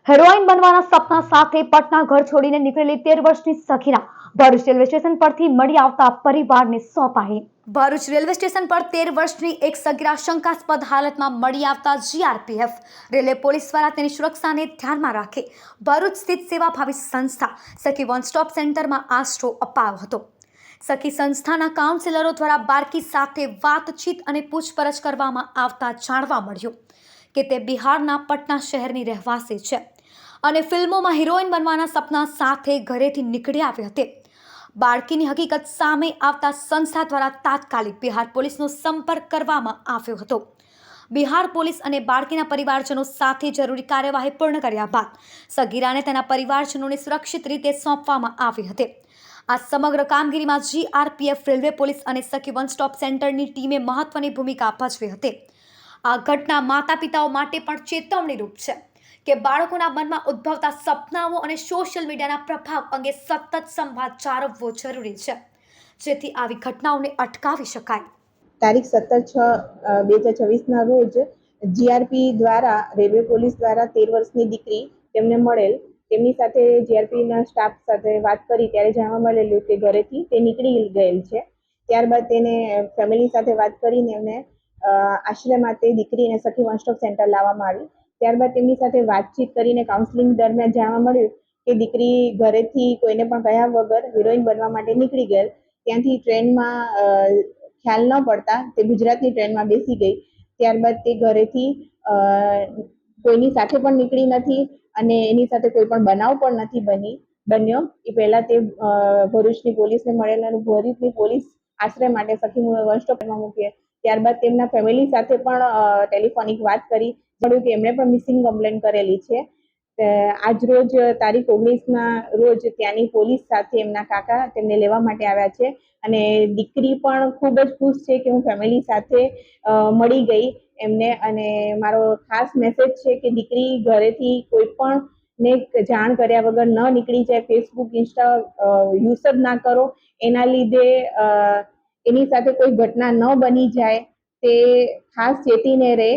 Heroin બનવાના સપના સાથે પટના ઘર છોડીને નીકળેલી 13 વર્ષની સખીના ભરૂચ રેલવે સ્ટેશન પરથી મળી આવતા પરિવારને સોંપાઈ। ભરૂચ રેલવે સ્ટેશન પર 13 વર્ષની એક સગીરા શંકાસ્પદ હાલતમાં મળી આવતા જીઆરપીએફ રેલવે પોલીસ દ્વારા તેની સુરક્ષાને ધ્યાનમાં રાખી ભરૂચ સ્થિત સેવાભાવી સંસ્થા સખી વન સ્ટોપ સેન્ટરમાં આશરો અપાયો હતો। સખી સંસ્થાના કાઉન્સિલરો દ્વારા બાળકી સાથે વાતચીત અને પૂછપરછ કરવામાં આવતા જાણવા મળ્યું કે તે બિહારના પટના શહેરની રહેવાસી છે અને ફિલ્મોમાં હિરોઈન બનવાના સપના સાથે ઘરેથી નીકળી આવી હતી। બાળકીની હકીકત સામે આવતા સંસ્થા દ્વારા તાત્કાલિક બિહાર પોલીસનો સંપર્ક કરવામાં આવ્યો હતો। બિહાર પોલીસ અને બાળકીના પરિવારજનો સાથે જરૂરી કાર્યવાહી પૂર્ણ કર્યા બાદ સગીરાને તેના પરિવારજનોને સુરક્ષિત રીતે સોંપવામાં આવી હતી। આ સમગ્ર કામગીરીમાં જીઆરપીએફ રેલવે પોલીસ અને સખી વન સ્ટોપ સેન્ટરની ટીમે મહત્વની ભૂમિકા ભજવી હતી। આ ઘટના માતા પિતાઓ માટે પણ ચેતવણીરૂપ છે કે બાળકોના મનમાં ઉદ્ભવતા સપનાઓ અને સોશિયલ મીડિયાના પ્રભાવ અંગે સતત સંવાદ જાળવવો જરૂરી છે જેથી આવી ઘટનાઓને અટકાવી શકાય। તારીખ 17/6/2024 રોજ જીઆરપી દ્વારા રેલવે પોલીસ દ્વારા 13 વર્ષની દીકરી તેમને મળેલ, તેમની સાથે જીઆરપીના સ્ટાફ સાથે વાત કરી ત્યારે જાણવા મળેલું કે ઘરેથી તે નીકળી ગયેલ છે। ત્યારબાદ તેને ફેમિલી સાથે વાત કરીને એમને આશ્રયમાં તે દીકરીને સખી વન સ્ટોપ સેન્ટર લાવવામાં આવી। ત્યારબાદ તેમની સાથે વાતચીત કરીને કાઉન્સેલિંગ દરમિયાન જાણવા મળ્યું કે દીકરી ઘરેથી કોઈને પણ કહ્યા વગર હિરોઈન બનવા માટે નીકળી ગયેલ। ત્યાંથી ટ્રેનમાં ખ્યાલ ન પડતા તે ગુજરાતની ટ્રેનમાં બેસી ગઈ। ત્યારબાદ તે ઘરેથી કોઈની સાથે પણ નીકળી નથી અને એની સાથે કોઈ પણ બનાવ પણ નથી બન્યો। એ પહેલા તે ભરૂચની પોલીસને મળેલ અને ભરૂચની પોલીસ આશ્રય માટે સખી વન સ્ટોપમાં મૂકી। ત્યારબાદ તેમના ફેમિલી સાથે પણ ટેલિફોનિક વાત કરી મળ્યું કે એમણે પણ મિસિંગ કમ્પ્લેન કરેલી છે। આજ રોજ તારીખ 19ના રોજ ત્યાંની પોલીસ સાથે એમના કાકા તેમને લેવા માટે આવ્યા છે અને દીકરી પણ ખૂબ જ ખુશ છે કે હું ફેમિલી સાથે મળી ગઈ એમને। અને મારો ખાસ મેસેજ છે કે દીકરી ઘરેથી કોઈ પણ ને જાણ કર્યા વગર ન નીકળી જાય, ફેસબુક ઇન્સ્ટા યુઝ જ ના કરો, એના લીધે એની સાથે કોઈ ઘટના ન બની જાય તે ખાસ ચેતીને રહે।